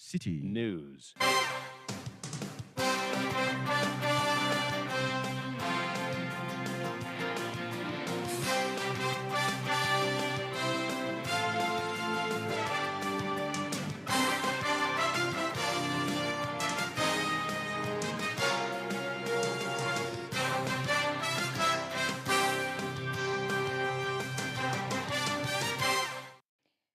Citi News.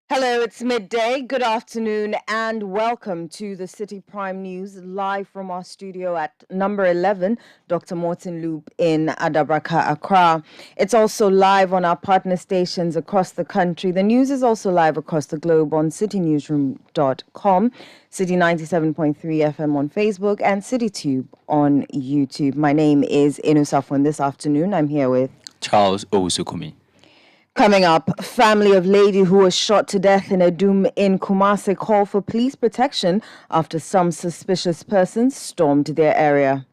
Hello, it's midday. Good afternoon and welcome to the Citi Prime News live from our studio at number 11, Dr. Morton Loop in Adabraka, Accra. It's also live on our partner stations across the country. The news is also live across the globe on citynewsroom.com, Citi 97.3 FM on Facebook, and CityTube on YouTube. My name is Inu Safwan. This afternoon, I'm here with Charles Owusukumi. Coming up, family of lady who was shot to death in a doom in Kumasi call for police protection after some suspicious persons stormed their area.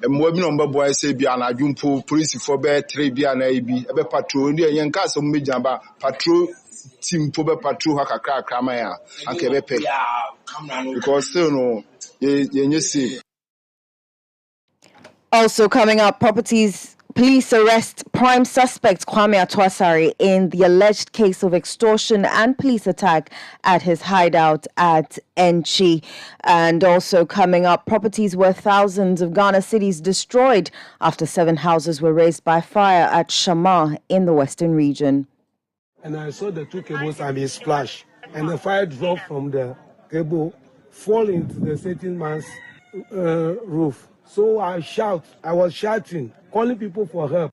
Police for bear 3 biana patrol yen cast of Mijamba patrol team for patrol haka kramaya and kebepe because still no you see. Also coming up, police arrest prime suspect Kwame Atwasari in the alleged case of extortion and police attack at his hideout at Enchi. And also coming up, properties worth thousands of Ghana cedis destroyed after 7 houses were razed by fire at Shama in the western region. And I saw the 2 cables and they splash, and the fire dropped from the cable, fall into the certain man's roof. So I was shouting, calling people for help.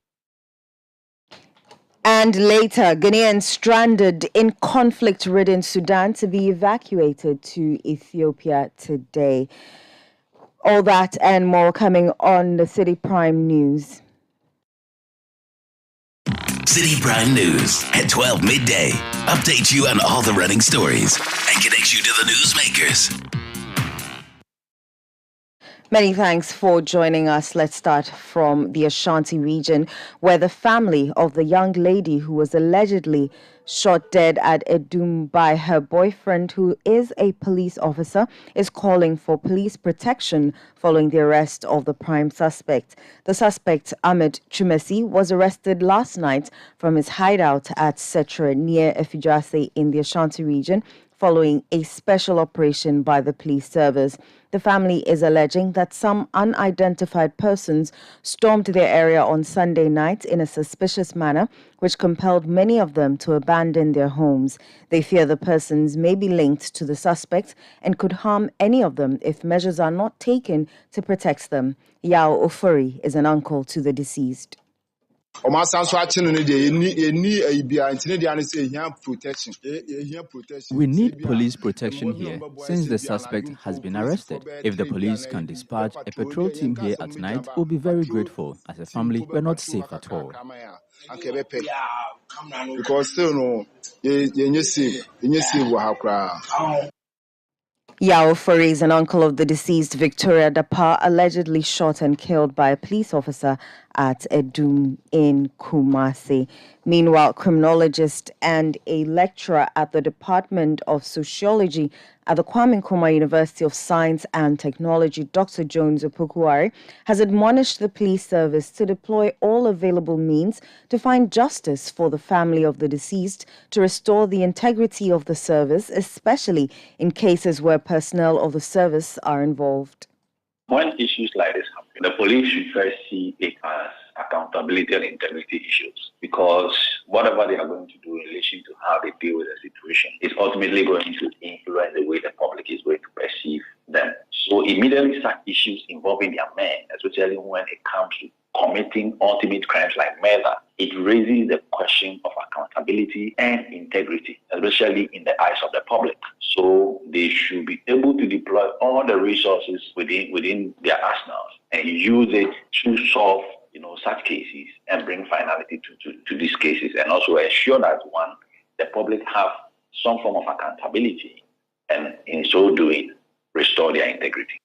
And later, Ghanaians stranded in conflict-ridden Sudan to be evacuated to Ethiopia today. All that and more coming on the Citi Prime News. Citi Prime News at 12 midday. Update you on all the running stories and connect you to the newsmakers. Many thanks for joining us. Let's start from the Ashanti region, where the family of the young lady who was allegedly shot dead at Edum by her boyfriend, who is a police officer, is calling for police protection following the arrest of the prime suspect. The suspect, Ahmed Chumesi, was arrested last night from his hideout at Setre near Efijase in the Ashanti region, following a special operation by the police service. The family is alleging that some unidentified persons stormed their area on Sunday night in a suspicious manner, which compelled many of them to abandon their homes. They fear the persons may be linked to the suspect and could harm any of them if measures are not taken to protect them. Yao Ofuri is an uncle to the deceased. We need police protection here since the suspect has been arrested. If the police can dispatch a patrol team here at night, we'll be very grateful. As a family, we're not safe at all. Because still no, you see, Yao Furi is an uncle of the deceased Victoria Dapa, allegedly shot and killed by a police officer at Edum in Kumasi. Meanwhile, criminologist and a lecturer at the Department of Sociology at the Kwame Nkrumah University of Science and Technology, Dr. Jones Opokuwari, has admonished the police service to deploy all available means to find justice for the family of the deceased, to restore the integrity of the service, especially in cases where personnel of the service are involved. When issues like this happen, the police should first see it as accountability and integrity issues, because whatever they are going to do in relation to how they deal with the situation is ultimately going to influence the way the public is going to perceive them. So immediately such issues involving their men, especially when it comes to committing ultimate crimes like murder, it raises the question of accountability and integrity, especially in the eyes of the public. So they should be able to deploy all the resources within their arsenals and use it to solve such cases and bring finality to these cases, and also ensure that the public have some form of accountability, and in so doing, restore their integrity.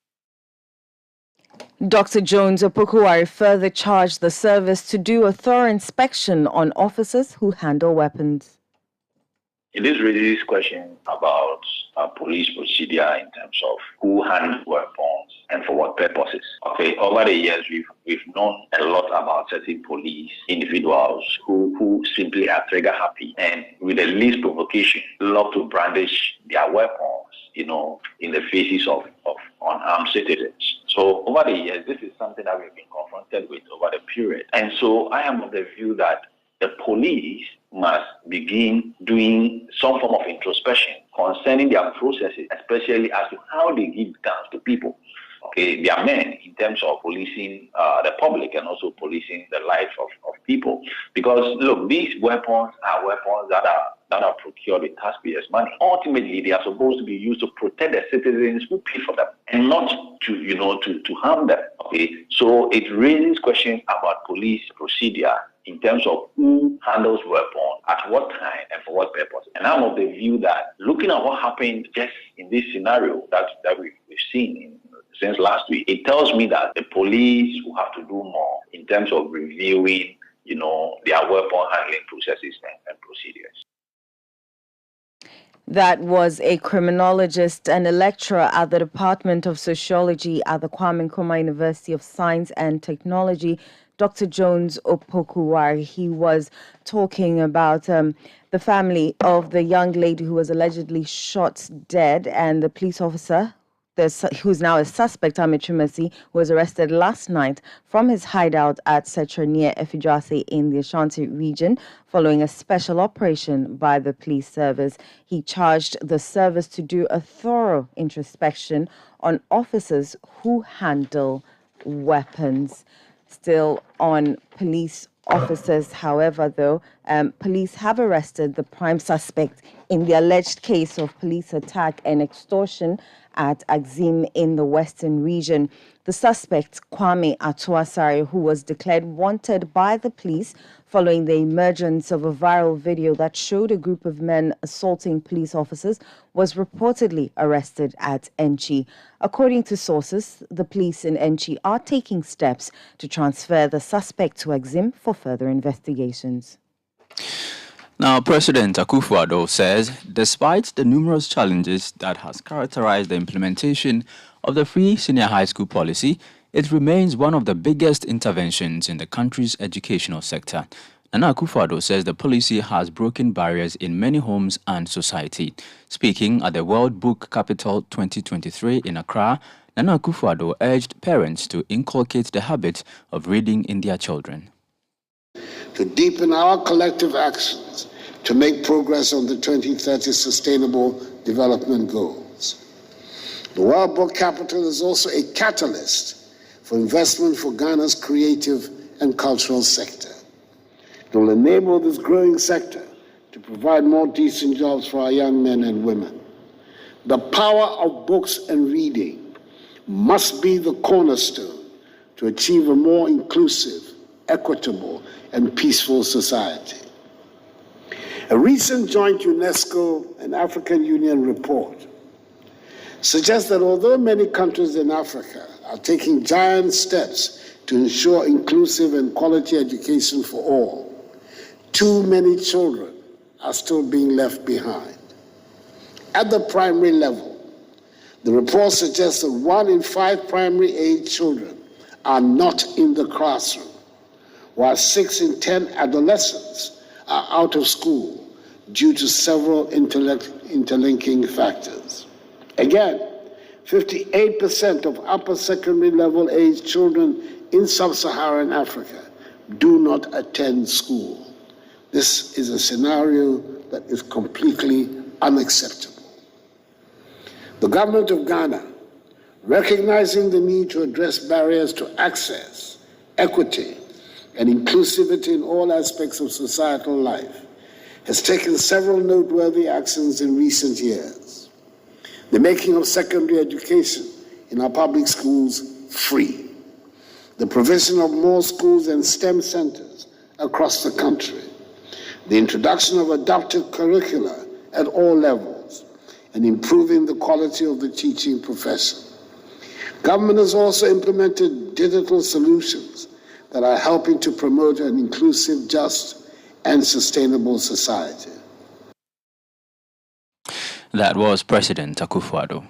Dr. Jones Opokuwari further charged the service to do a thorough inspection on officers who handle weapons. This raises question about police procedure in terms of who handles weapons and for what purposes. Okay, over the years, we've known a lot about certain police individuals who simply are trigger happy and with the least provocation love to brandish their weapons, in the faces of unarmed citizens. So over the years, this is something that we've been confronted with over the period. And so I am of the view that the police must begin doing some form of introspection concerning their processes, especially as to how they give guns to people. Okay, they are men in terms of policing the public and also policing the lives of people. Because look, these weapons are weapons that are procured with taxpayers' money. Ultimately, they are supposed to be used to protect the citizens who pay for them, and not to harm them. Okay, so it raises questions about police procedure in terms of who handles weapons, at what time, and for what purpose. And I'm of the view that looking at what happened just in this scenario that we've seen since last week, it tells me that the police will have to do more in terms of reviewing, their weapon handling processes and procedures. That was a criminologist and a lecturer at the Department of Sociology at the Kwame Nkrumah University of Science and Technology, Dr. Jones Opokuwari. He was talking about the family of the young lady who was allegedly shot dead, and the police officer who's now a suspect, Amichumasi, was arrested last night from his hideout at Setra near Efijase in the Ashanti region following a special operation by the police service. He charged the service to do a thorough introspection on officers who handle weapons. Still on police officers, however, though, police have arrested the prime suspect in the alleged case of police attack and extortion at Axim in the Western region. The suspect, Kwame Atuasare, who was declared wanted by the police following the emergence of a viral video that showed a group of men assaulting police officers, was reportedly arrested at Enchi. According to sources, the police in Enchi are taking steps to transfer the suspect to Axim for further investigations. Now, President Akufo-Addo says, despite the numerous challenges that has characterized the implementation of the free senior high school policy, it remains one of the biggest interventions in the country's educational sector. Nana Akufo-Addo says the policy has broken barriers in many homes and society. Speaking at the World Book Capital 2023 in Accra, Nana Akufo-Addo urged parents to inculcate the habit of reading in their children. To deepen our collective actions to make progress on the 2030 Sustainable Development Goals. The World Book Capital is also a catalyst for investment for Ghana's creative and cultural sector. It will enable this growing sector to provide more decent jobs for our young men and women. The power of books and reading must be the cornerstone to achieve a more inclusive, equitable, and peaceful society. A recent joint UNESCO and African Union report suggests that although many countries in Africa are taking giant steps to ensure inclusive and quality education for all, too many children are still being left behind. At the primary level, the report suggests that 1 in 5 primary-age children are not in the classroom, while 6 in 10 adolescents are out of school due to several interlinking factors. Again, 58% of upper secondary level age children in sub-Saharan Africa do not attend school. This is a scenario that is completely unacceptable. The government of Ghana, recognizing the need to address barriers to access, equity, and inclusivity in all aspects of societal life, has taken several noteworthy actions in recent years. The making of secondary education in our public schools free, the provision of more schools and STEM centers across the country, the introduction of adaptive curricula at all levels, and improving the quality of the teaching profession. Government has also implemented digital solutions that are helping to promote an inclusive, just, and sustainable society. That was President Akufo-Addo.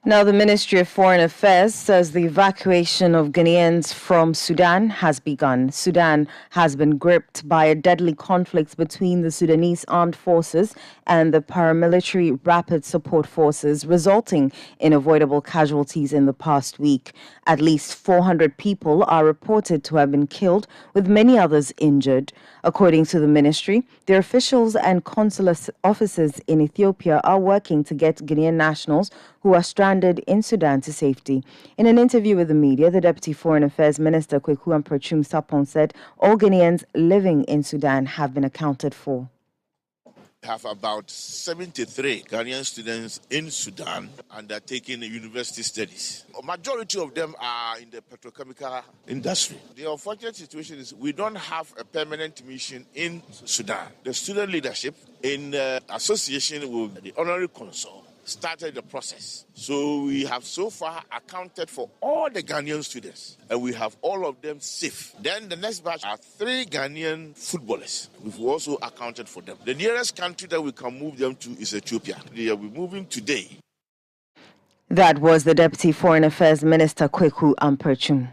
Now, the Ministry of Foreign Affairs says the evacuation of Ghanaians from Sudan has begun. Sudan has been gripped by a deadly conflict between the Sudanese armed forces and the paramilitary rapid support forces, resulting in avoidable casualties in the past week. At least 400 people are reported to have been killed, with many others injured. According to the ministry, their officials and consular officers in Ethiopia are working to get Ghanaian nationals who are stranded in Sudan to safety. In an interview with the media, the Deputy Foreign Affairs Minister Kweku Amprachum Sapon said all Ghanaians living in Sudan have been accounted for. We have about 73 Ghanaian students in Sudan undertaking university studies. A majority of them are in the petrochemical industry. The unfortunate situation is we don't have a permanent mission in Sudan. The student leadership, in association with the honorary consul, started the process. So we have so far accounted for all the Ghanaian students, and we have all of them safe. Then the next batch are 3 Ghanaian footballers. We've also accounted for them. The nearest country that we can move them to is Ethiopia. They will be moving today. That was the Deputy Foreign Affairs Minister Kweku Amprachum.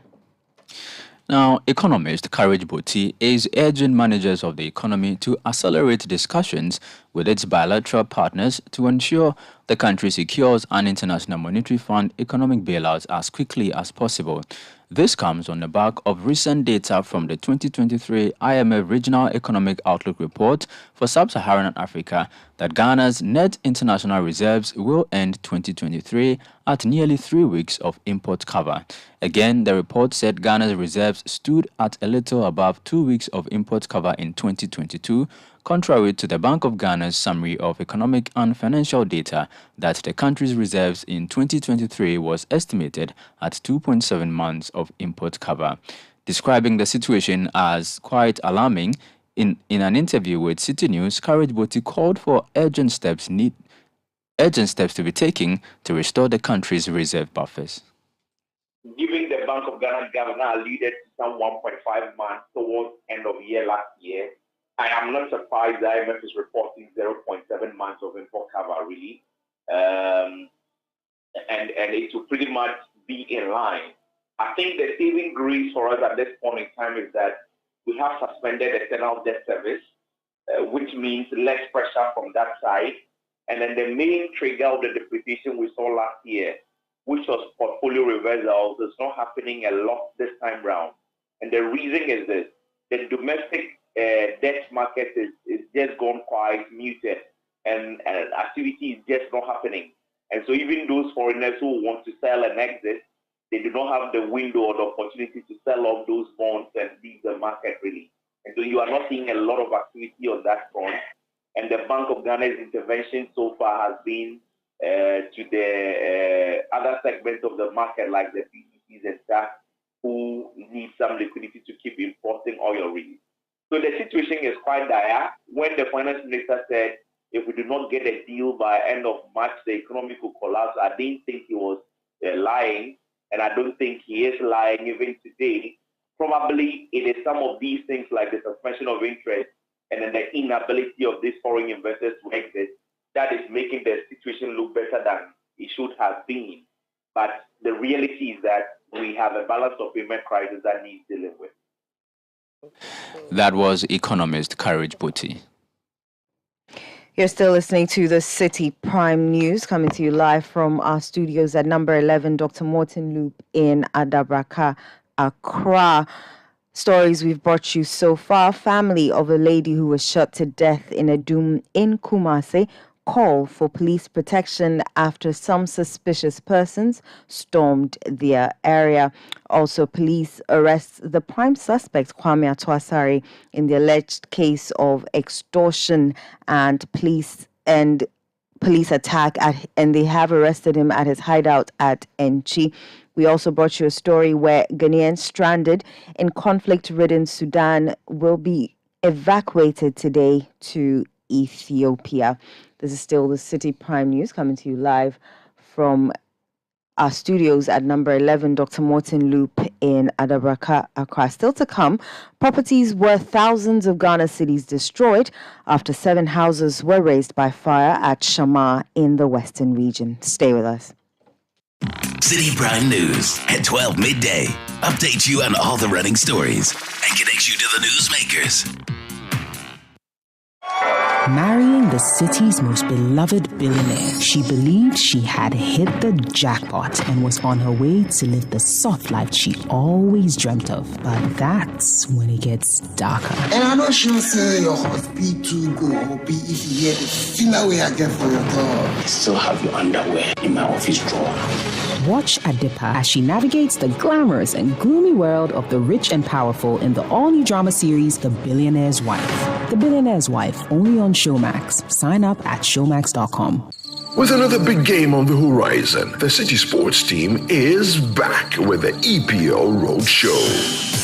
Now, economist Courage Boti is urging managers of the economy to accelerate discussions with its bilateral partners to ensure the country secures an International Monetary Fund economic bailout as quickly as possible. This comes on the back of recent data from the 2023 IMF Regional Economic Outlook Report for Sub-Saharan Africa that Ghana's net international reserves will end 2023 at nearly 3 weeks of import cover. Again, the report said Ghana's reserves stood at a little above 2 weeks of import cover in 2022, contrary to the Bank of Ghana's summary of economic and financial data that the country's reserves in 2023 was estimated at 2.7 months of import cover. Describing the situation as quite alarming, in an interview with Citi News, Courage Boti called for urgent steps to be taken to restore the country's reserve buffers. Given the Bank of Ghana governor alluded to some 1.5 months towards end of year last year, I am not surprised the IMF is reporting 0.7 months of import cover, really. And it will pretty much be in line. I think the saving grace for us at this point in time is that we have suspended external debt service, which means less pressure from that side. And then the main trigger of the depreciation we saw last year, which was portfolio reversals, is not happening a lot this time round. And the reason is this: the domestic debt market is just gone quite muted, and activity is just not happening. And so even those foreigners who want to sell and exit, they do not have the window or the opportunity to sell off those bonds and leave the market, really. And so you are not seeing a lot of activity on that front. And the Bank of Ghana's intervention so far has been to the other segments of the market, like the PCCs and stuff, who need some liquidity to keep importing oil, really. So the situation is quite dire. When the finance minister said, if we do not get a deal by end of March, the economy could collapse, I didn't think he was lying, and I don't think he is lying even today. Probably it is some of these things like the suspension of interest and then the inability of these foreign investors to exit that is making the situation look better than it should have been. But the reality is that we have a balance of payment crisis that needs dealing with. That was economist Courage Boti. You're still listening to the Citi Prime News, coming to you live from our studios at number 11, Dr. Morton Loop in Adabraka, Accra. Stories we've brought you so far: family of a lady who was shot to death in a dome in Kumasi call for police protection after some suspicious persons stormed their area. Also, police arrest the prime suspect, Kwame Atuasari, in the alleged case of extortion and police attack, and they have arrested him at his hideout at Enchi. We also brought you a story where Ghanaians stranded in conflict-ridden Sudan will be evacuated today to Ethiopia. This is still the Citi Prime News, coming to you live from our studios at number 11 Dr. Morton Loop in Adabraka, Accra. Still to come, properties worth thousands of Ghana cedis destroyed after 7 houses were razed by fire at Shama in the Western region. Stay with us. Citi Prime News at 12 midday. Update you on all the running stories and connects you to the newsmakers. Marrying the city's most beloved billionaire, she believed she had hit the jackpot and was on her way to live the soft life she always dreamt of. But that's when it gets darker. And I'm not sure say your husband to go or be if you hear the filler way I get for your dog. I still have your underwear in my office drawer. Watch Adipa as she navigates the glamorous and gloomy world of the rich and powerful in the all-new drama series, The Billionaire's Wife. The Billionaire's Wife, only on Showmax. Sign up at showmax.com. With another big game on the horizon, the Citi sports team is back with the EPL Roadshow.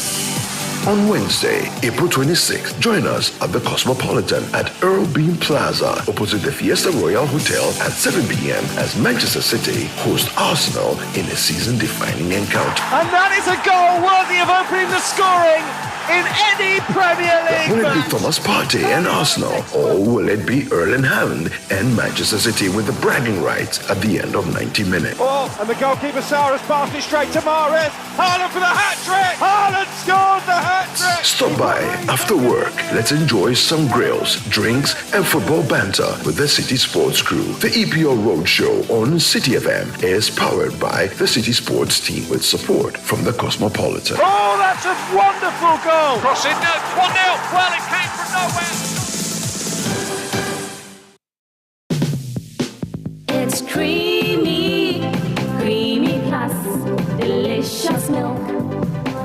On Wednesday, April 26th, join us at the Cosmopolitan at Earl Bean Plaza, opposite the Fiesta Royal Hotel at 7 p.m. as Manchester City host Arsenal in a season-defining encounter. And that is a goal worthy of opening the scoring in any Premier League Will it match. be Thomas Partey and Arsenal, or will it be Erling Haaland and Manchester City with the bragging rights at the end of 90 minutes? Oh, and the goalkeeper Sarah's passed it straight to Mahrez. Haaland for the hat-trick! Haaland scored the hat-trick! Stop by after work. Let's enjoy some grills, drinks, and football banter with the Citi Sports crew. The EPL Roadshow on Citi FM is powered by the Citi Sports team with support from the Cosmopolitan. Oh, that's a wonderful goal! Crossing, 1-0. Well, it came from nowhere. It's creamy, creamy plus, delicious milk,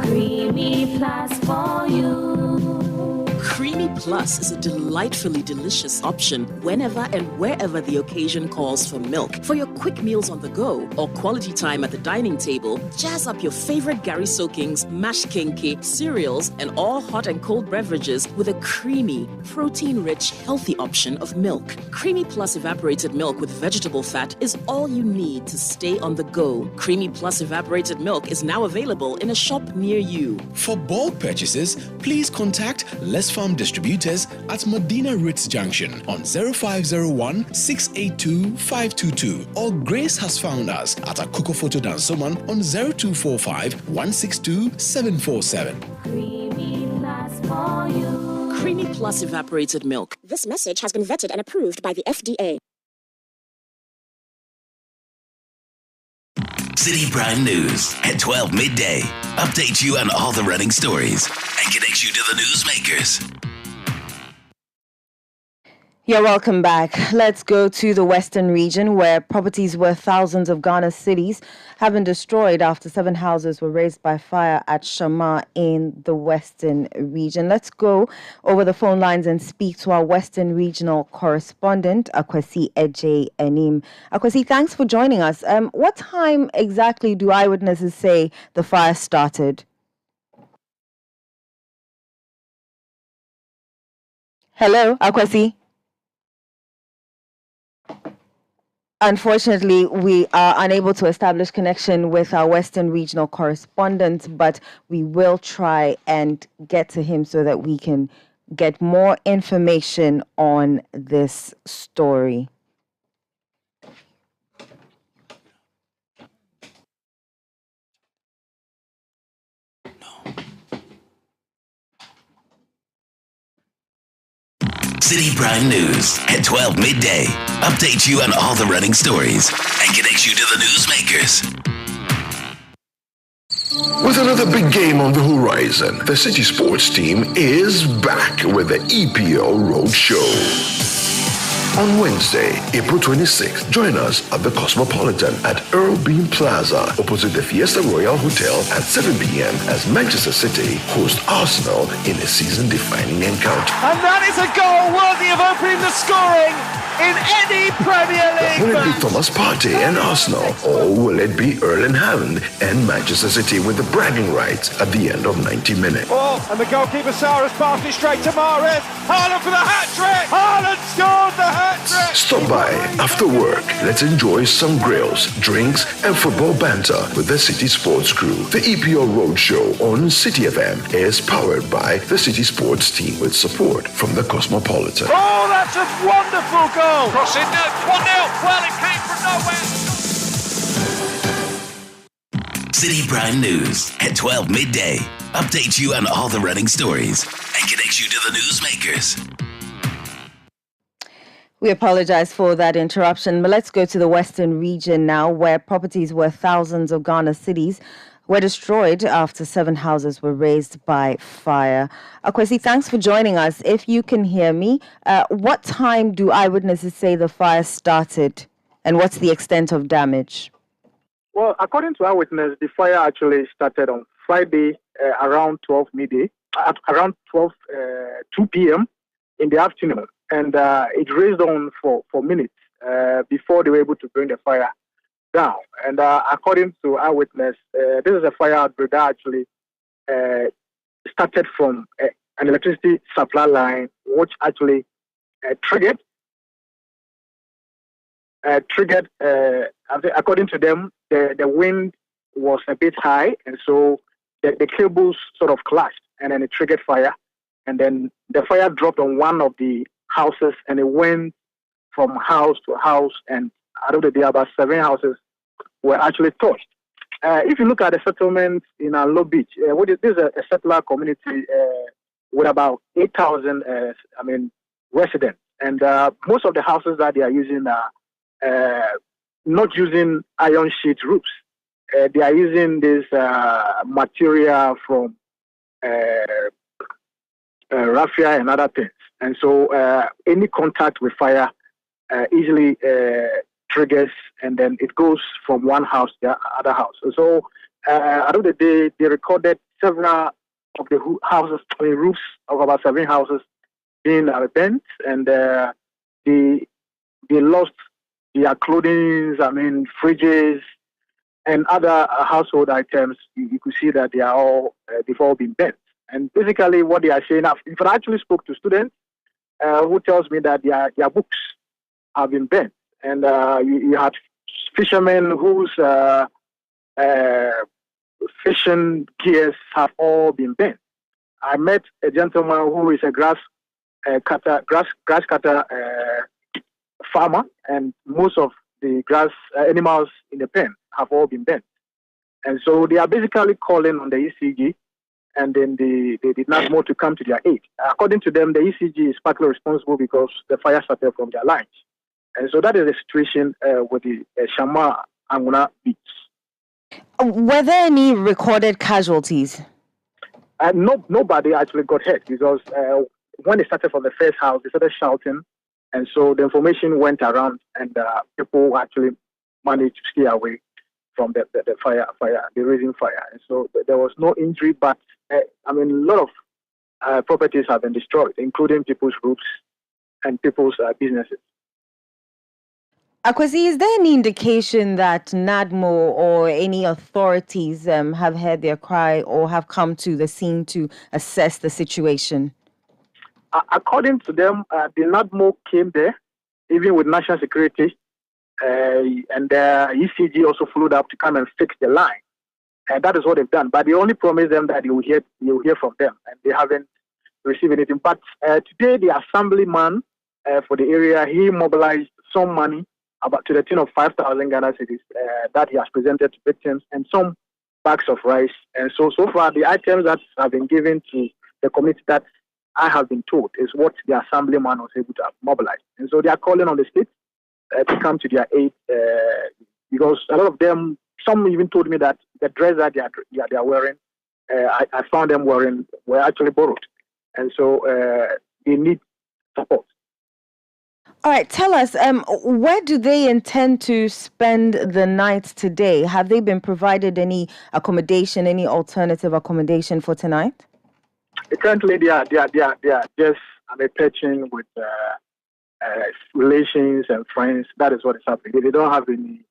creamy plus for you. Creamy Plus is a delightfully delicious option whenever and wherever the occasion calls for milk. For your quick meals on the go or quality time at the dining table, jazz up your favorite Gary soakings, mashed kinky, cereals, and all hot and cold beverages with a creamy, protein-rich, healthy option of milk. Creamy Plus evaporated milk with vegetable fat is all you need to stay on the go. Creamy Plus evaporated milk is now available in a shop near you. For bulk purchases, please contact Les Farm Distributors at Medina Ritz Junction on 0501 682 522, or Grace has found us at Akuko Photo Dansoman on 0245 162 747. Creamy plus for you. Creamy Plus evaporated milk. This message has been vetted and approved by the FDA. Citi Prime News at 12 midday. Update you on all the running stories and connects you to the newsmakers. Yeah, welcome back. Let's go to the Western region where properties worth thousands of Ghana cedis have been destroyed after 7 houses were razed by fire at Shama in the Western region. Let's go over the phone lines and speak to our Western regional correspondent, Akwasi Eje Enim. Akwasi, thanks for joining us. What time exactly do eyewitnesses say the fire started? Hello, Akwasi. Unfortunately, we are unable to establish connection with our Western regional correspondent, but we will try and get to him so that we can get more information on this story. Citi Prime News at 12 midday. Update you on all the running stories and connects you to the newsmakers. With another big game on the horizon, the Citi sports team is back with the EPL Roadshow. On Wednesday, April 26th, join us at the Cosmopolitan at Earl Bean Plaza, opposite the Fiesta Royal Hotel at 7 p.m. as Manchester City host Arsenal in a season-defining encounter. And that is a goal worthy of opening the scoring in any Premier League Will it be match. Thomas Partey and Arsenal, or will it be Erling Haaland and Manchester City with the bragging rights at the end of 90 minutes? Oh, and the goalkeeper Sarah's passed it straight to Mahrez. Haaland for the hat-trick. Haaland scored the hat-trick. Stop by after work. Let's enjoy some grills, drinks, and football banter with the City Sports crew. The EPL Roadshow on City FM is powered by the City Sports team with support from the Cosmopolitan. Oh, that's a wonderful goal. Crossing 1-0. Well, it came from nowhere. City Prime News at 12 midday. Update you on all the running stories and connect you to the newsmakers. We apologize for that interruption, but let's go to the Western region now, where properties worth thousands of Ghana cedis were destroyed after 7 houses were razed by fire. Akwesi, thanks for joining us. If you can hear me, what time do eyewitnesses say the fire started, and what's the extent of damage? Well, according to eyewitness, the fire actually started on Friday around 12 midday, around 2 p.m. in the afternoon. And it raged on for minutes before they were able to bring the fire down. And according to eyewitness, this is a fire outbreak that actually started from an electricity supply line, which actually triggered, according to them, the wind was a bit high, and so the cables sort of clashed, and then it triggered fire. And then the fire dropped on one of the houses, and it went from house to house, and out of the day, about 7 houses were actually touched. If you look at the settlement in Low Beach, this is a settler community with about 8,000 residents, and most of the houses that they are using are not using iron sheet roofs. They are using this material from raffia and other things. And so any contact with fire easily triggers, and then it goes from one house to the other house. So out of the day, they recorded several of the houses, roofs of about 7 houses being bent, and they lost their clothing, fridges, and other household items. You could see that they've all been bent. And basically what they are saying, I actually spoke to students who tells me that their books have been bent. And you had fishermen whose fishing gears have all been bent. I met a gentleman who is a grass cutter farmer, and most of the grass animals in the pen have all been bent. And so they are basically calling on the ECG, and then they did not want to come to their aid. According to them, the ECG is partly responsible because the fire started from their lines. And so that is the situation with the Shama Anguna beach. Were there any recorded casualties? Nobody actually got hurt, because when they started from the first house, they started shouting. And so the information went around, and people actually managed to stay away from the fire, the raging fire. And so there was no injury, but a lot of properties have been destroyed, including people's roofs and people's businesses. Akwesi, is there any indication that NADMO or any authorities have heard their cry or have come to the scene to assess the situation? According to them, the NADMO came there, even with national security, and the ECG also flew up to come and fix the line. And that is what they've done. But they only promised them that you'll hear from them, and they haven't received anything. But today, the assemblyman for the area, he mobilized some money, about to the tune of 5,000 Ghana cedis, that he has presented to victims, and some bags of rice. And so far, the items that have been given to the community that I have been told is what the assemblyman was able to mobilize. And so they are calling on the state to come to their aid, because a lot of them, some even told me that the dress that they are wearing, I found them wearing, were actually borrowed. And so they need support. All right, tell us, where do they intend to spend the night today? Have they been provided any accommodation, any alternative accommodation for tonight? Currently, they are just pitching with relations and friends. That is what is happening. They don't have any,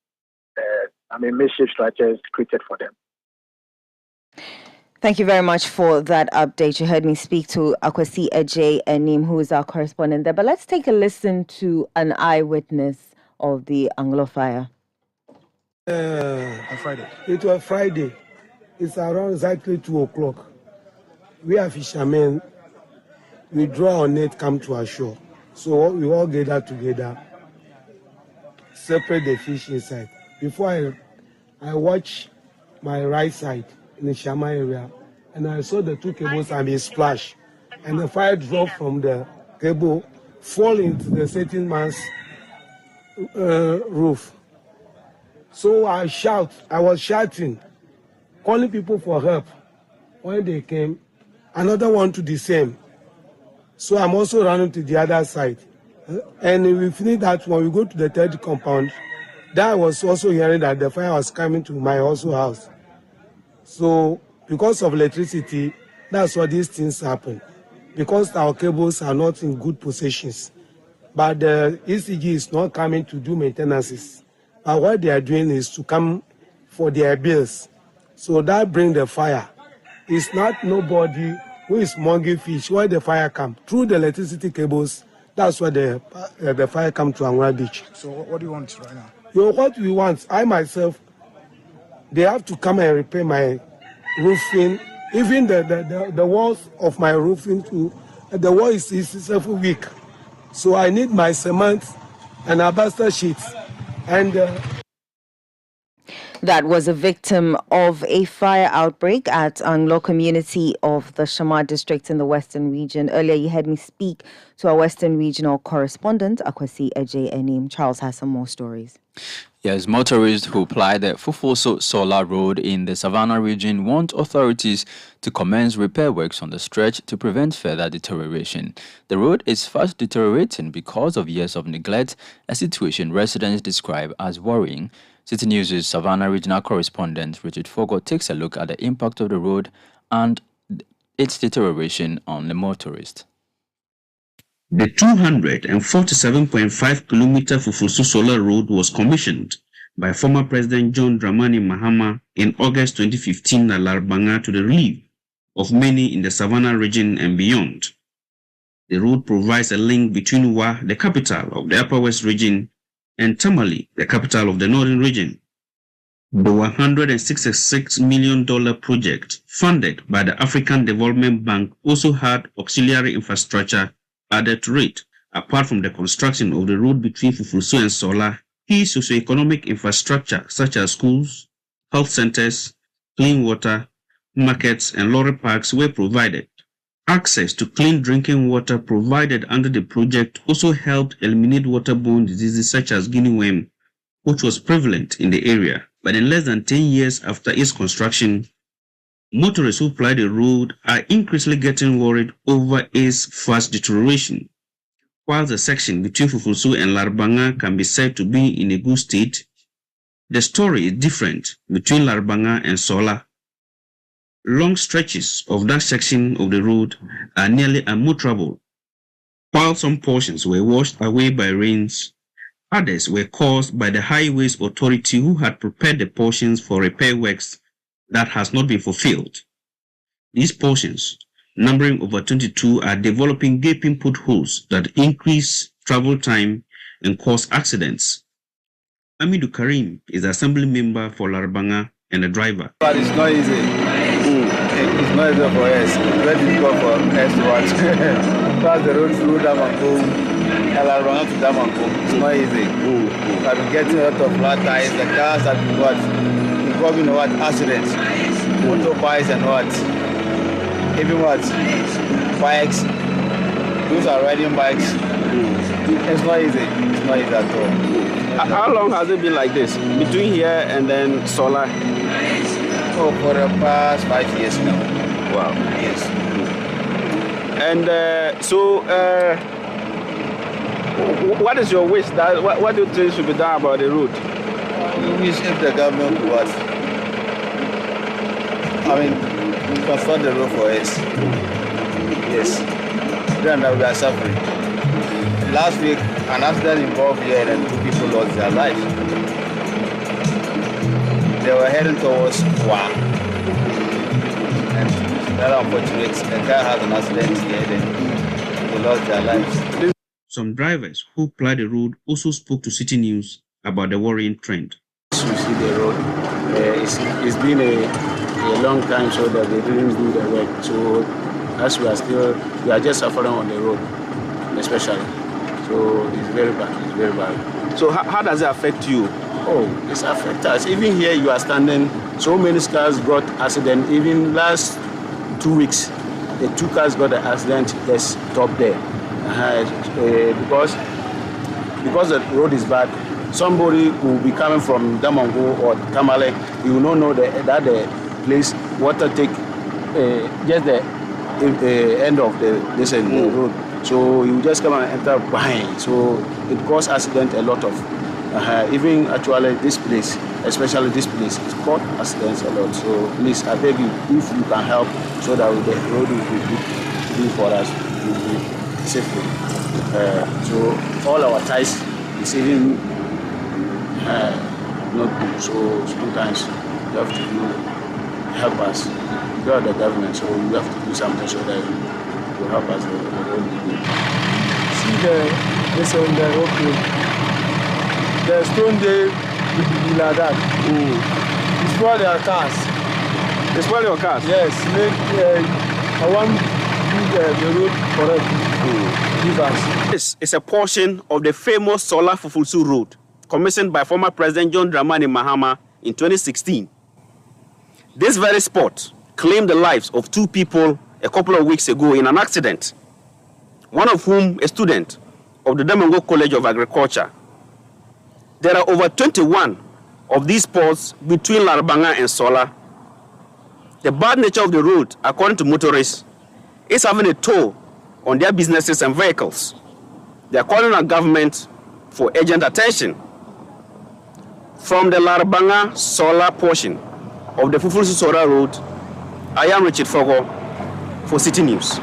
makeshift structures created for them. Thank you very much for that update. You heard me speak to Akwasi Ejay Anim, who is our correspondent there. But let's take a listen to an eyewitness of the Anglo fire. On Friday. It was Friday. It's around exactly 2 o'clock. We are fishermen. We draw our net, come to our shore. So we all gather together, separate the fish inside. Before I watch my right side in the Shama area, and I saw the two cables and they splash. And the fire dropped from the cable, fall into the certain man's roof. So I was shouting, calling people for help. When they came, another one to the same. So I'm also running to the other side. And we finished that when we go to the third compound, that I was also hearing that the fire was coming to my also house. So because of electricity, that's why these things happen. Because our cables are not in good positions. But the ECG is not coming to do maintenances. But what they are doing is to come for their bills. So that brings the fire. It's not nobody who is monging fish where the fire come. Through the electricity cables, that's where the fire come to Angra Beach. So what do you want right now? What we want, I myself, they have to come and repair my roofing. Even the walls of my roofing, too, the wall is weak. So I need my cement and alabaster sheets. And that was a victim of a fire outbreak at Anglo community of the Shama district in the Western region. Earlier, you heard me speak to our Western regional correspondent, Akwasi Ejay Anim. Charles has some more stories. Yes, motorists who ply the Fufoso Solar Road in the Savannah region want authorities to commence repair works on the stretch to prevent further deterioration. The road is fast deteriorating because of years of neglect, a situation residents describe as worrying. Citi News' Savannah regional correspondent Richard Fogo takes a look at the impact of the road and its deterioration on the motorist. The 247.5-kilometer Fufusu Solar Road was commissioned by former President John Dramani Mahama in August 2015 at Larbanga to the relief of many in the Savannah region and beyond. The road provides a link between Wa, the capital of the Upper West region, and Tamale, the capital of the Northern region. The $166 million project, funded by the African Development Bank, also had auxiliary infrastructure added to it. Apart from the construction of the road between Fufusu and Sola, key socioeconomic infrastructure such as schools, health centers, clean water, markets, and lorry parks were provided. Access to clean drinking water provided under the project also helped eliminate waterborne diseases such as guinea worm, which was prevalent in the area. But in less than 10 years after its construction, motorists who ply the road are increasingly getting worried over its fast deterioration. While the section between Fufusu and Larbanga can be said to be in a good state, the story is different between Larbanga and Sola. Long stretches of that section of the road are nearly unmotorable. While some portions were washed away by rains, others were caused by the Highways Authority who had prepared the portions for repair works that has not been fulfilled. These portions, numbering over 22, are developing gaping potholes that increase travel time and cause accidents. Amidou Karim is the assembly member for Larbanga and a driver. But it's not easy. It's not easy for us. It's very difficult for us to watch. Cross the road through Damanko, Larbanga to Damanko. It's not easy. I've been getting a lot of flat tires. The cars have been involving accidents, motorbikes and even bikes. Those are riding bikes. It's not easy. It's not easy at all. How long has it been like this between here and then Solar? Oh, for the past 5 years now. Wow. Yes. And what is your wish? What do you think should be done about the road? We wish if the government would construct the road for us. Yes. Then we are suffering. Last week, an accident involved here and 2 people lost their lives. They were heading towards Kwa. And very unfortunate, the car had an accident here and they lost their lives. Some drivers who ply the road also spoke to Citi News about the worrying trend. You see the road, it's been a long time so that they didn't do the work. So as we are just suffering on the road, especially. So it's very bad, So how does it affect you? Oh, it's affect us. Even here you are standing, so many cars got accident. Even last 2 weeks, the 2 cars got an accident, just stopped there. Because the road is bad, somebody will be coming from Damongo or Tamale, you will not know that the place, water take just the end of the road. So you just come and enter behind. So it causes accident a lot of. Even actually this place, especially this place, it's caused accidents a lot. So please, I beg you, if you can help so that the road will be good for us, will be safely. So all our ties is even not good. So sometimes you have to help us. You are the government, so you have to do something so that you help us. See this on the road. The stone day will be like that. It's for their cars. It's for your cars? Yes. I want the road correct. Give us. This is a portion of the famous Sola Fufulsu Road, commissioned by former President John Dramani Mahama in 2016. This very spot claimed the lives of 2 people a couple of weeks ago in an accident, one of whom a student of the Damongo College of Agriculture. There are over 21 of these spots between Larbanga and Sola. The bad nature of the road, according to motorists, is having a toll on their businesses and vehicles. They are calling on government for urgent attention. From the Larbanga Sola portion of the Fufulsu Sora Road, I am Richard Fogo for Citi News.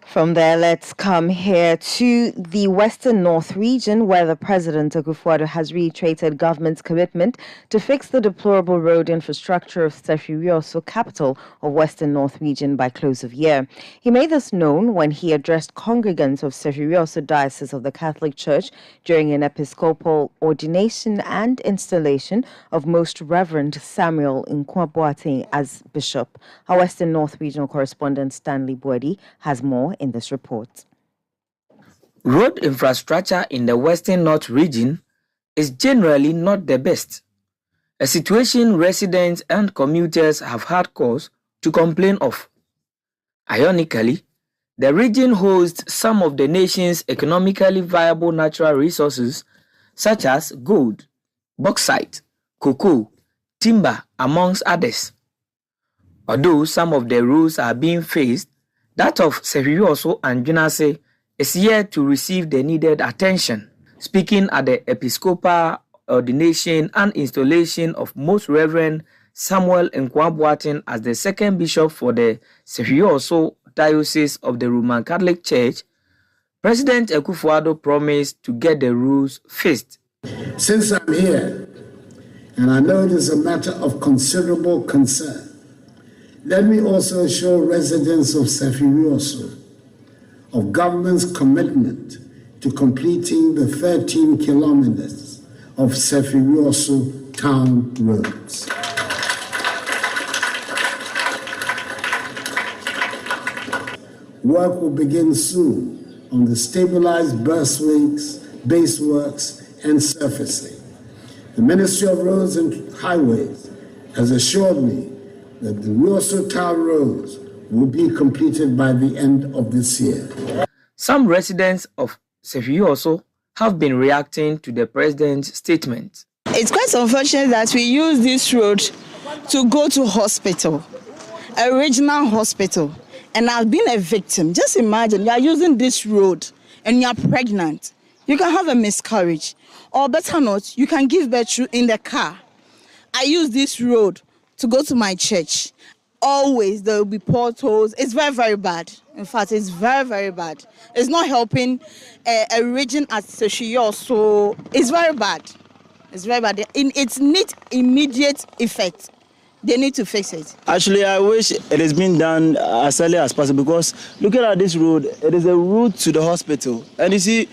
From there, let's come here to the Western North region, where the President Akufo-Addo has reiterated government's commitment to fix the deplorable road infrastructure of Sefirioso, capital of Western North region, by close of year. He made this known when he addressed congregants of Sefirioso Diocese of the Catholic Church during an episcopal ordination and installation of Most Reverend Samuel Nkwabuate as bishop. Our Western North regional correspondent Stanley Boadi has more in this report. Road infrastructure in the Western North region is generally not the best, a situation residents and commuters have had cause to complain of. Ironically, the region hosts some of the nation's economically viable natural resources such as gold, bauxite, cocoa, timber, amongst others. Although some of the roads are being faced, that of Sefirioso and Junase is yet to receive the needed attention. Speaking at the episcopal ordination and installation of Most Reverend Samuel Nkwabuate as the second bishop for the Sefirioso Diocese of the Roman Catholic Church, President Akufo-Addo promised to get the rules fixed. Since I'm here, and I know it is a matter of considerable concern, let me also assure residents of Sefirioso of government's commitment to completing the 13 kilometers of Sefirioso town roads. Work will begin soon on the stabilized baseworks, and surfacing. The Ministry of Roads and Highways has assured me that the Rioso town roads will be completed by the end of this year. Some residents of Sefirioso have been reacting to the president's statement. It's quite unfortunate that we use this road to go to hospital, a regional hospital, and I've been a victim. Just imagine you are using this road and you are pregnant. You can have a miscarriage, or better not, you can give birth in the car. I use this road to go to my church. always there will be potholes. It's very, very bad. In fact, it's very, very bad. It's not helping a region as Soshio, so it's very bad. It's very bad. It needs immediate effect. They need to fix it. Actually, I wish it has been done as early as possible because looking at this road, it is a route to the hospital. And you see,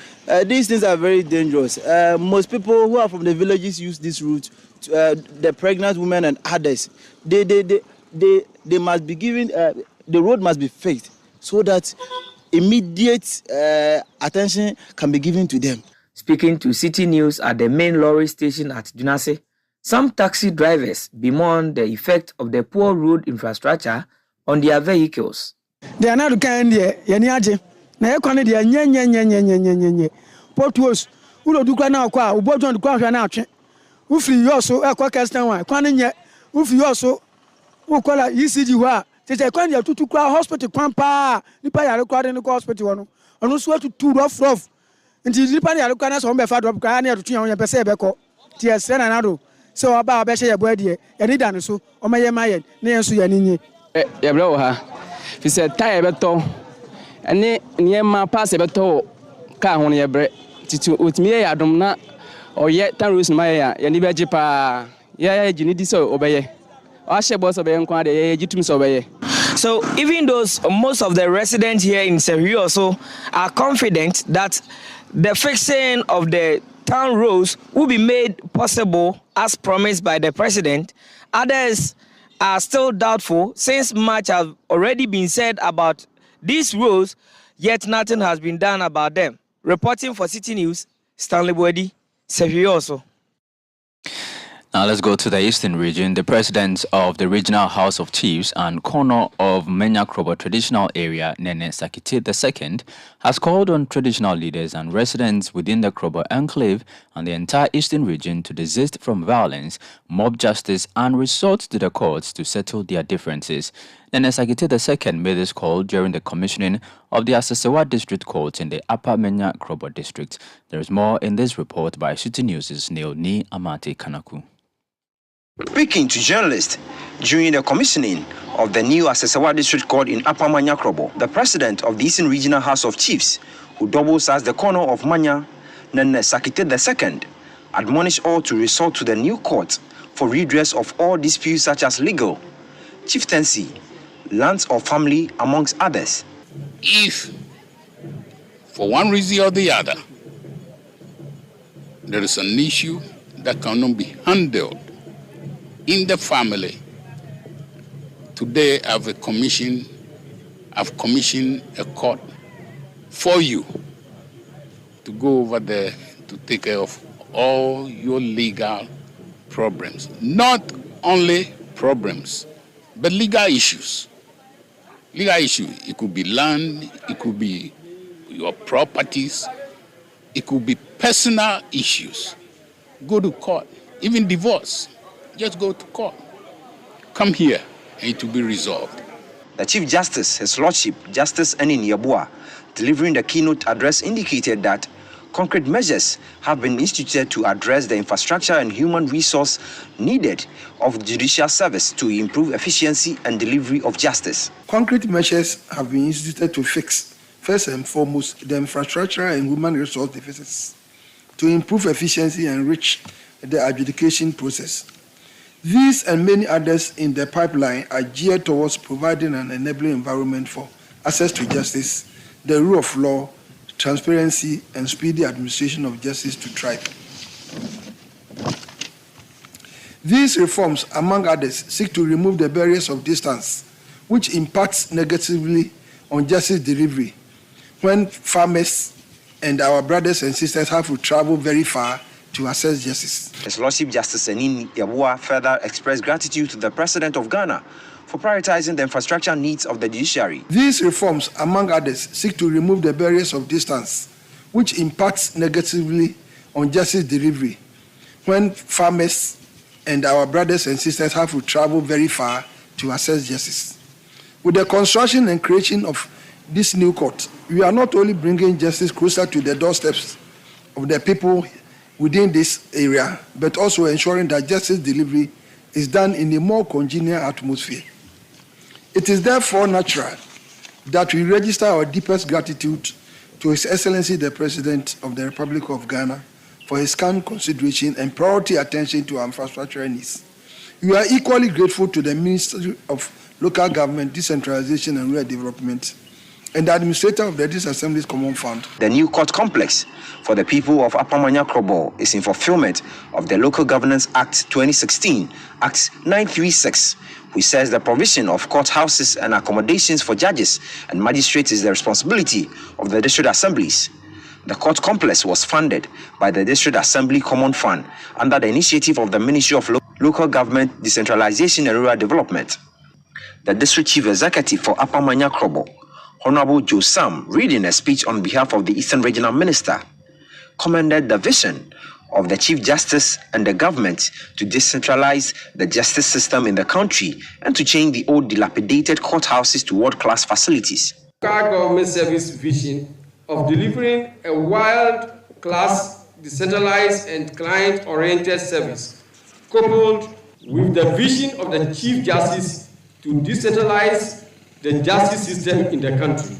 these things are very dangerous. Most people who are from the villages use this route. The pregnant women and others, they must be given, the road must be fixed so that immediate attention can be given to them. Speaking to Citi News at the main lorry station at Dunase, some taxi drivers bemoan the effect of the poor road infrastructure on their vehicles. They are not kind of any na ekwane de nye potholes ulo dukwa na akwa ubojo dukwa hwa na atwe ufiri yoso ekwa kestan wan kwane nye ufiri yoso ukola ECG wa tete kwane de tutu kwa hospital kwan pa nipa yare kwa de ko hospital wono onu so tutu rough nti nipa yare kwa na so be fa drop kwa na tutu yan pese be ko ti ese na na do so aba be hye ye boadie eni da no so o maye maye na yenso ya ninye ye bra wo ha fi se tire be to ene niema pass be to ka ho ye bre titu otimi ye adom na oye tan rose ma ye ni be pa ye gini di so obeye o hye boss obeye nko ade ye gitum so obeye. So even those most of the residents here in Serio also are confident that the fixing of the town roads will be made possible as promised by the president. Others are still doubtful since much has already been said about these roads, yet nothing has been done about them. Reporting for Citi News, Stanley Boedi, Serio also. Now let's go to the Eastern region. The president of the Regional House of Chiefs and corner of Menya Krobo traditional area, Nene Sakiti II, has called on traditional leaders and residents within the Krobo enclave and the entire Eastern region to desist from violence, mob justice, and resort to the courts to settle their differences. Nene Sakiti II made this call during the commissioning of the Asasewa District Court in the Upper Menya Krobo district. There is more in this report by Citi News' Neil Ni Amate Kanaku. Speaking to journalists during the commissioning of the new Asasewa District Court in Upper Manya Krobo, the president of the Eastern Regional House of Chiefs, who doubles as the corner of Manya, Nene Sakiti II, admonished all to resort to the new court for redress of all disputes such as legal, chieftaincy, lands or family, amongst others. If, for one reason or the other, there is an issue that cannot be handled in the family, today I've commissioned a court for you to go over there to take care of all your legal problems. Not only problems, but legal issues. Legal issue, it could be land, it could be your properties, it could be personal issues. Go to court, even divorce. Just go to court. Come here, and it will be resolved. The Chief Justice, His Lordship Justice Enin Yabua, delivering the keynote address, indicated that concrete measures have been instituted to address the infrastructure and human resource needed of the judicial service to improve efficiency and delivery of justice. Concrete measures have been instituted to fix, first and foremost, the infrastructure and human resource deficits, to improve efficiency and enrich the adjudication process. These and many others in the pipeline are geared towards providing an enabling environment for access to justice, the rule of law, transparency, and speedy administration of justice to thrive. These reforms, among others, seek to remove the barriers of distance, which impacts negatively on justice delivery when farmers and our brothers and sisters have to travel very far to access justice. His Lordship Justice Enin Yabua further expressed gratitude to the President of Ghana for prioritizing the infrastructure needs of the judiciary. These reforms, among others, seek to remove the barriers of distance, which impacts negatively on justice delivery when farmers and our brothers and sisters have to travel very far to access justice. With the construction and creation of this new court, we are not only bringing justice closer to the doorsteps of the people within this area, but also ensuring that justice delivery is done in a more congenial atmosphere. It is therefore natural that we register our deepest gratitude to His Excellency the President of the Republic of Ghana for his calm consideration and priority attention to our infrastructure needs. We are equally grateful to the Ministry of Local Government, Decentralization and Rural Development and the Administrator of the Disassembly's Common Fund. The new court complex for the people of Upper Manyakrobo is in fulfillment of the Local Governance Act 2016, Act 936, which says the provision of courthouses and accommodations for judges and magistrates is the responsibility of the district assemblies. The court complex was funded by the District Assembly Common Fund under the initiative of the Ministry of Local Government, Decentralization and Rural Development. The District Chief Executive for Upper Manyakrobo, Honorable Joe Sam, reading a speech on behalf of the Eastern Regional Minister, commended the vision of the Chief Justice and the government to decentralize the justice system in the country and to change the old dilapidated courthouses to world-class facilities. Local government service vision of delivering a world-class, decentralized and client-oriented service, coupled with the vision of the Chief Justice to decentralize the justice system in the country.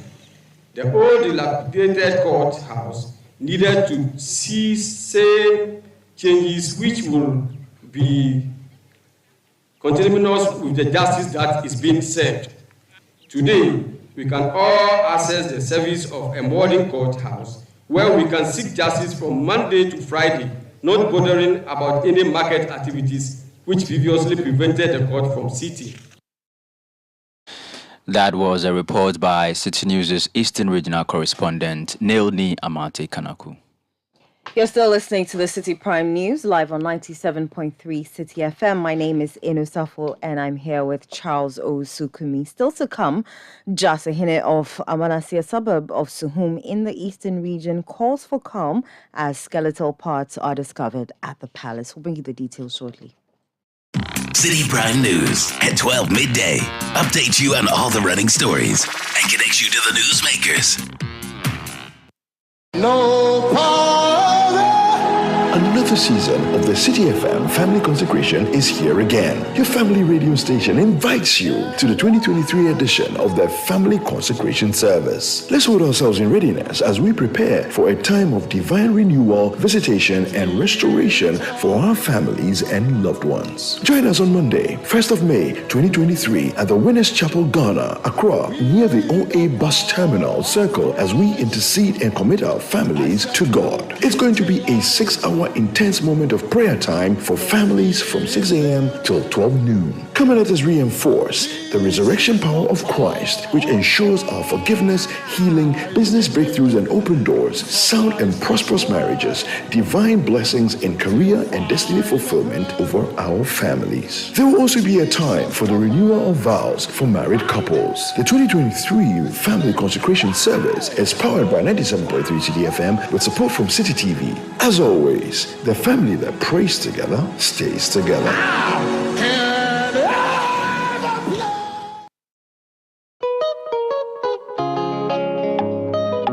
The old dilapidated courthouse needed to see same changes which will be continuous with the justice that is being served. Today, we can all access the service of a modern courthouse where we can seek justice from Monday to Friday, not bothering about any market activities which previously prevented the court from sitting. That was a report by Citi News' Eastern Regional Correspondent Neilni Amate Kanaku. You're still listening to the City Prime News live on 97.3 City FM. My name is Inu Safo and I'm here with Charles Osukumi. Still to come, Jasahine of Amanasia suburb of Suhum in the eastern region calls for calm as skeletal parts are discovered at the palace. We'll bring you the details shortly. City Prime News at 12 midday. Update you on all the running stories and connect you to the newsmakers. No power. Another season of the Citi FM Family Consecration is here again. Your family radio station invites you to the 2023 edition of the Family Consecration Service. Let's hold ourselves in readiness as we prepare for a time of divine renewal, visitation, and restoration for our families and loved ones. Join us on Monday, 1st of May, 2023 at the Winners Chapel, Ghana, Accra, near the OA Bus Terminal Circle as we intercede and commit our families to God. It's going to be a 6-hour intense moment of prayer time for families from 6 a.m. till 12 noon. Come and let us reinforce the resurrection power of Christ, which ensures our forgiveness, healing, business breakthroughs and open doors, sound and prosperous marriages, divine blessings in career and destiny fulfillment over our families. There will also be a time for the renewal of vows for married couples. The 2023 Family Consecration Service is powered by 97.3 Citi FM with support from Citi TV. As always, the family that prays together stays together.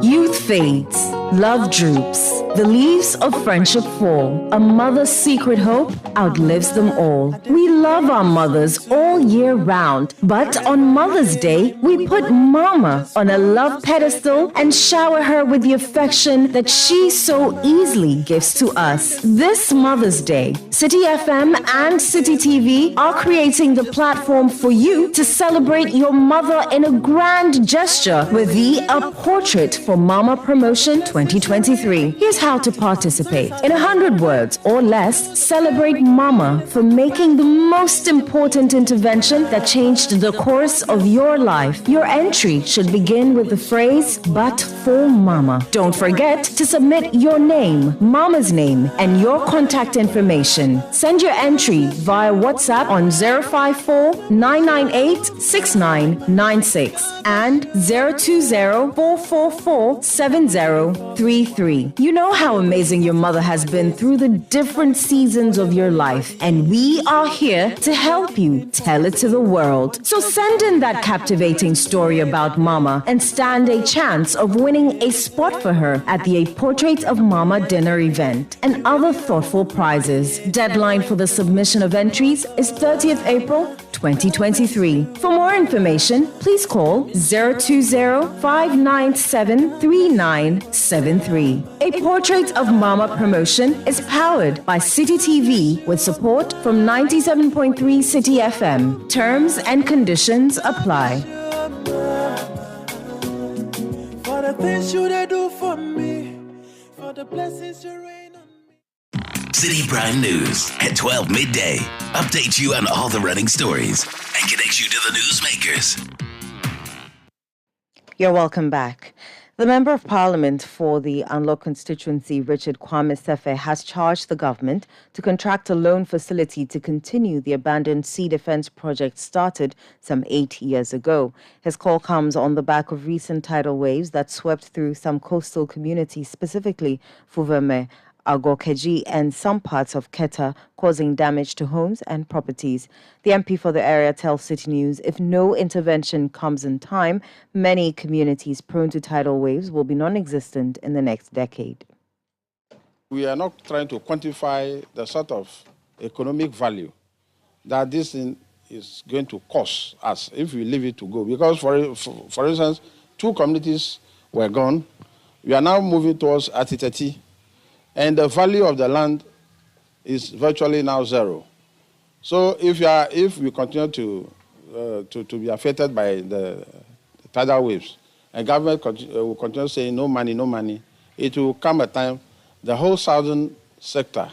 Youth fades, love droops, the leaves of friendship fall. A mother's secret hope outlives them all. We love our mothers all year round, but on Mother's Day, we put Mama on a love pedestal and shower her with the affection that she so easily gives to us. This Mother's Day, Citi FM and Citi TV are creating the platform for you to celebrate your mother in a grand gesture with the A Portrait for Mama Promotion 2023. Here's how to participate. In 100 words or less, celebrate Mama for making the most important intervention that changed the course of your life. Your entry should begin with the phrase, "But for Mama." Don't forget to submit your name, Mama's name, and your contact information. Send your entry via WhatsApp on 054-998-6996 and 020-444-7033. You know how amazing your mother has been through the different seasons of your life, and we are here to help you tell it to the world. So send in that captivating story about Mama and stand a chance of winning a spot for her at the A Portrait of Mama dinner event and other thoughtful prizes. Deadline for the submission of entries is 30th April 2023. For more information, please call 020-597-3973. A Portrait of Mama promotion is powered by Citi TV with support from 97.3 Citi FM. Terms and conditions apply. For the things you do for me, for the blessings you rain on me. Citi Prime News at 12 midday. Update you on all the running stories and connect you to the newsmakers. You're welcome back. The Member of Parliament for the Anlo constituency, Richard Kwame Sefe, has charged the government to contract a loan facility to continue the abandoned sea defense project started some 8 years ago. His call comes on the back of recent tidal waves that swept through some coastal communities, specifically Fuveme, Agokeji and some parts of Keta, causing damage to homes and properties. The MP for the area tells Citi News if no intervention comes in time, many communities prone to tidal waves will be non-existent in the next decade. We are not trying to quantify the sort of economic value that this thing is going to cost us if we leave it to go. Because, for instance, 2 communities were gone. We are now moving towards Atitati. And the value of the land is virtually now 0. So if we continue to be affected by the tidal waves, and government will continue saying no money, it will come a time the whole southern sector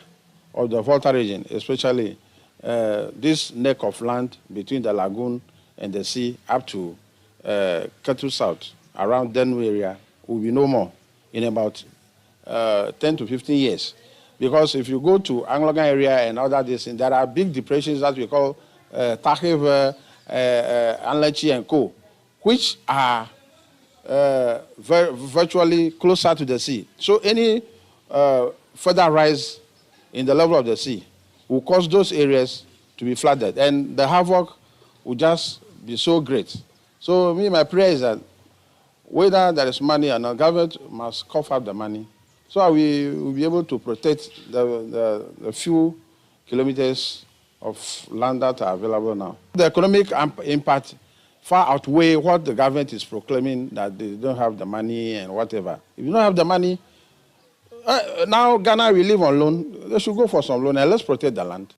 of the Volta region, especially this neck of land between the lagoon and the sea up to Ketu South, around Denver area, will be no more in about 10 to 15 years. Because if you go to Anglican area and other districts, there are big depressions that we call Tahiv, Anlechi and Co., which are virtually closer to the sea. So any further rise in the level of the sea will cause those areas to be flooded, and the havoc will just be so great. So my prayer is that whether there is money or not, government must cough up the money so we will be able to protect the few kilometers of land that are available now. The economic impact far outweigh what the government is proclaiming, that they don't have the money and whatever. If you don't have the money, now Ghana will live on loan. They should go for some loan and let's protect the land.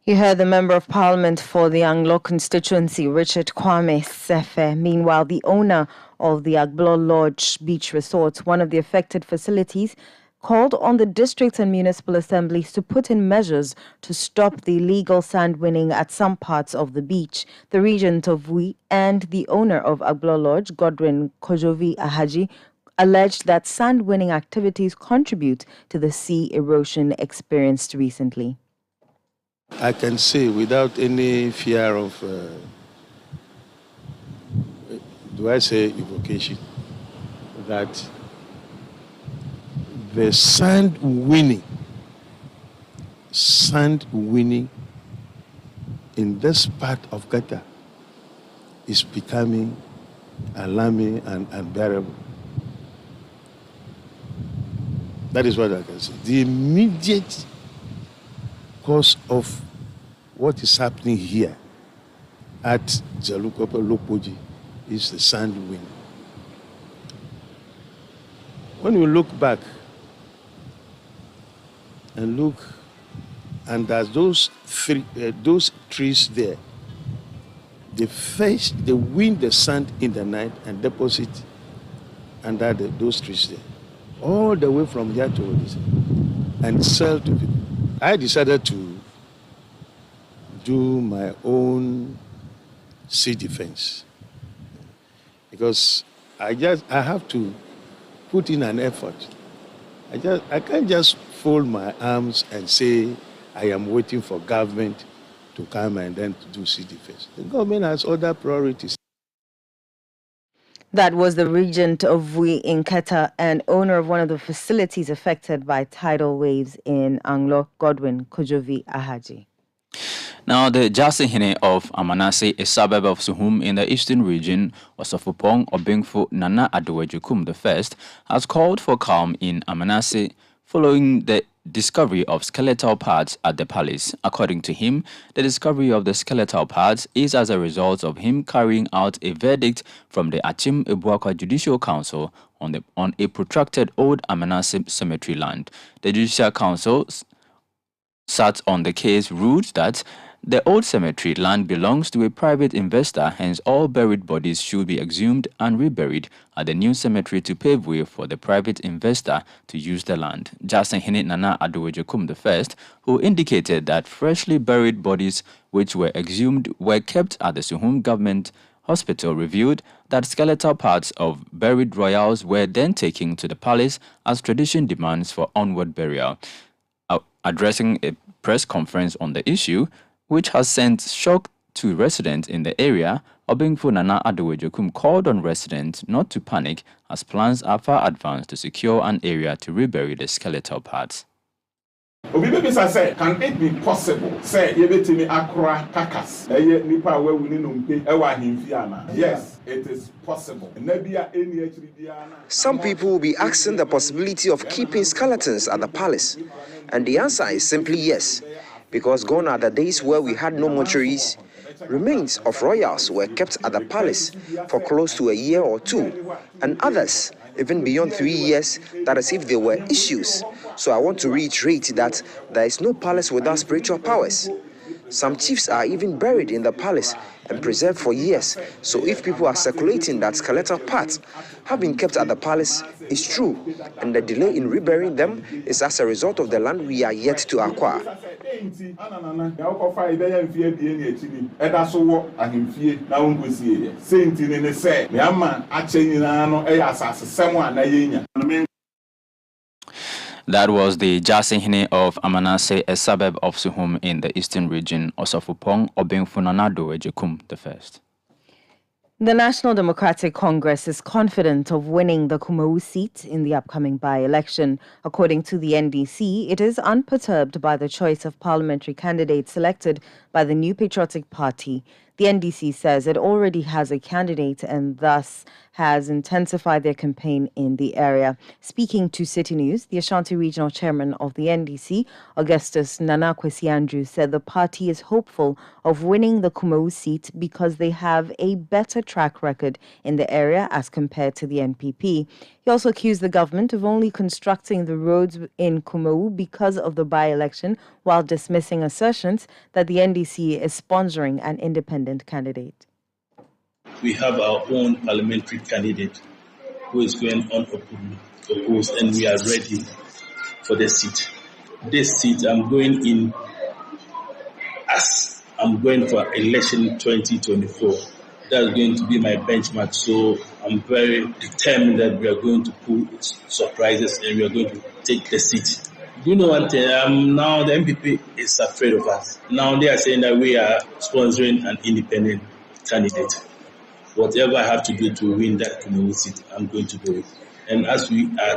You heard the Member of Parliament for the Anglo constituency, Richard Kwame Sefe. Meanwhile, the owner of the Agblo Lodge Beach Resort, one of the affected facilities, called on the district and municipal assemblies to put in measures to stop the illegal sand winning at some parts of the beach. The regent of Wui and the owner of Agblo Lodge, Godwin Kojovi Ahaji, alleged that sand winning activities contribute to the sea erosion experienced recently. I can say without any fear of, evocation, that the sand winning in this part of Qatar is becoming alarming and unbearable. That is what I can say. The immediate cause of what is happening here at Jalukopa Lopoji is the sand wind. When you look back and look under those trees there, they wind the sand in the night and deposit under those trees there, all the way from here to this, and sell to people. I decided to do my own sea defense because I have to put in an effort. I can't just fold my arms and say I am waiting for government to come and then to do sea defense. The government has other priorities. That was the regent of Wui in Keta and owner of one of the facilities affected by tidal waves in Anglo, Godwin Kojovi Ahaji. Now, the Jasihine of Amanase, a suburb of Suhum in the eastern region, Wasafupong Obingfu Nana Adowejukum I, has called for calm in Amanase following the discovery of skeletal parts at the palace. According to him, the discovery of the skeletal parts is as a result of him carrying out a verdict from the Achim Ebuakwa Judicial Council on a protracted old Amanase cemetery land. The Judicial Council sat on the case, ruled that the old cemetery land belongs to a private investor, hence all buried bodies should be exhumed and reburied at the new cemetery to pave way for the private investor to use the land. Justin Hene Nana Adowejekum I, who indicated that freshly buried bodies which were exhumed were kept at the Suhum government hospital, revealed that skeletal parts of buried royals were then taken to the palace as tradition demands for onward burial. Addressing a press conference on the issue, which has sent shock to residents in the area, Obingfo Nana Adowejekum called on residents not to panic as plans are far advanced to secure an area to rebury the skeletal parts. Obibebisa say, can it be possible? Say, yebetimi akra kakas. Eye nipa we wuni numpe ewa himfiana. Yes, it is possible. Some people will be asking the possibility of keeping skeletons at the palace, and the answer is simply yes, because gone are the days where we had no mortuaries. Remains of royals were kept at the palace for close to a year or two, and others even beyond 3 years, that is if there were issues. So I want to reiterate that there is no palace without spiritual powers. Some chiefs are even buried in the palace and preserved for years. So if people are circulating that skeletal parts have been kept at the palace, it's true. And the delay in reburying them is as a result of the land we are yet to acquire. That was the Jasihine of Amanase, a suburb of Suhum in the eastern region, Osofupong, Obingfunanado Ejekum I. The National Democratic Congress is confident of winning the Kumau seat in the upcoming by-election. According to the NDC, it is unperturbed by the choice of parliamentary candidates selected by the New Patriotic Party. The NDC says it already has a candidate and thus has intensified their campaign in the area. Speaking to Citi News, the Ashanti Regional Chairman of the NDC, Augustus Nana Kwesi Andrews, said the party is hopeful of winning the Kumau seat because they have a better track record in the area as compared to the NPP. He also accused the government of only constructing the roads in Kumau because of the by-election, while dismissing assertions that the NDC is sponsoring an independent candidate. We have our own parliamentary candidate who is going unopposed, and we are ready for the seat. This seat, I'm going in as I'm going for election 2024. That's going to be my benchmark. So I'm very determined that we are going to pull surprises and we are going to take the seat. You know one thing, now the MPP is afraid of us. Now they are saying that we are sponsoring an independent candidate. Whatever I have to do to win that community seat, I'm going to do it. And as we are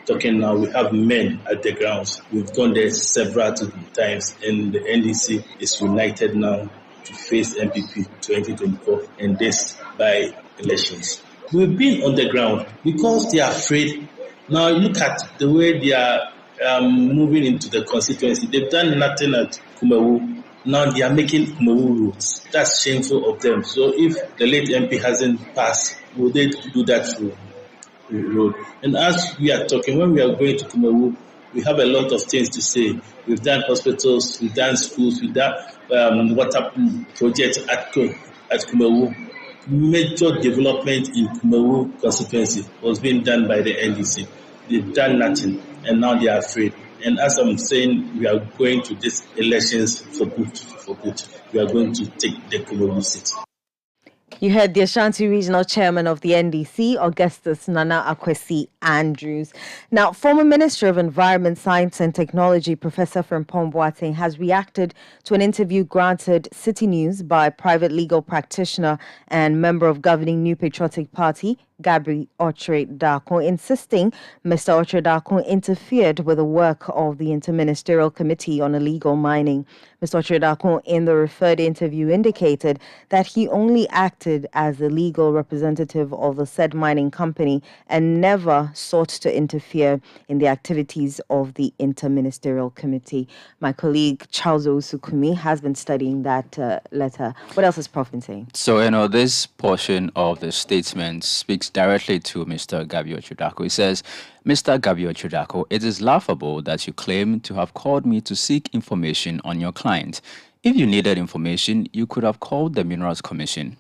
talking now, we have men at the grounds. We've gone there several times, and the NDC is united now to face MPP 2024 and this by elections. We've been on the ground because they are afraid. Now look at the way they are moving into the constituency. They've done nothing at Kumawu. Now they are making Kumawu roads. That's shameful of them. So if the late MP hasn't passed, will they do that road? And as we are talking, when we are going to Kumawu, we have a lot of things to say. We've done hospitals, we've done schools, we've done water projects at Kumawu. Major development in Kumawu constituency was being done by the NDC. They've done nothing, and now they are afraid. And as I'm saying, we are going to these elections for good. We are going to take the Kumawu seat. You heard the Ashanti Regional Chairman of the NDC, Augustus Nana Akwesi Andrews. Now, former Minister of Environment, Science and Technology, Professor Frimpong Boateng, has reacted to an interview granted Citi News by private legal practitioner and member of governing New Patriotic Party, Gabby Ochre-Darko, insisting Mr. Ochre-Darko interfered with the work of the Interministerial Committee on Illegal Mining. Mr. Ochre-Darko, in the referred interview, indicated that he only acted as the legal representative of the said mining company and never sought to interfere in the activities of the Interministerial Committee. My colleague Charles Osukumi has been studying that letter. What else has Prof been saying? So, this portion of the statement speaks directly to Mr. Gabby Ochre-Darko. It says, Mr. Gabby Ochre-Darko, it is laughable that you claim to have called me to seek information on your client. If you needed information, you could have called the Minerals Commission.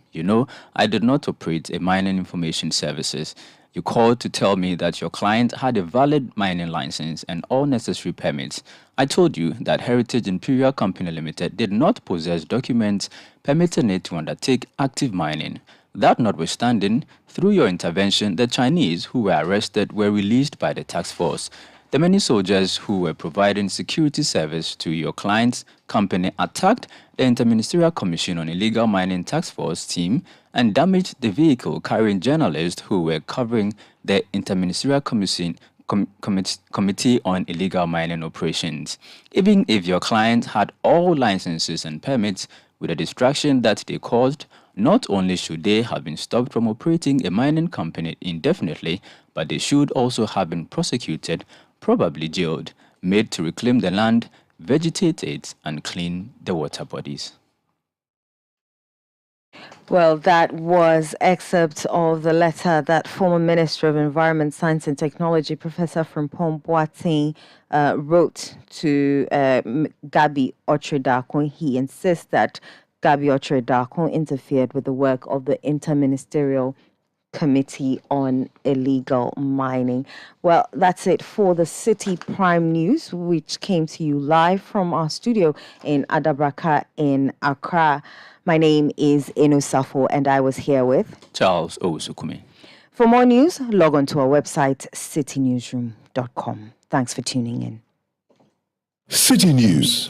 I did not operate a mining information services. You called to tell me that your client had a valid mining license and all necessary permits. I told you that Heritage Imperial Company Limited did not possess documents permitting it to undertake active mining. That notwithstanding, through your intervention, the Chinese who were arrested were released by the task force. The many soldiers who were providing security service to your client's company attacked the Interministerial Commission on Illegal Mining Task Force team and damaged the vehicle carrying journalists who were covering the Interministerial Committee on Illegal Mining Operations. Even if your client had all licenses and permits, with the distraction that they caused, not only should they have been stopped from operating a mining company indefinitely, but they should also have been prosecuted, probably jailed, made to reclaim the land, vegetate it, and clean the water bodies. Well, that was excerpts of the letter that former Minister of Environment, Science and Technology, Professor Frimpong Boateng, wrote to Gabby Ochre-Darko. He insists that Gabby Ochre-Darko interfered with the work of the Interministerial Committee on Illegal Mining. Well, that's it for the Citi Prime News, which came to you live from our studio in Adabraka in Accra. My name is Eno Safo, and I was here with Charles Osukumi. For more news, log on to our website, citynewsroom.com. Thanks for tuning in. Citi News.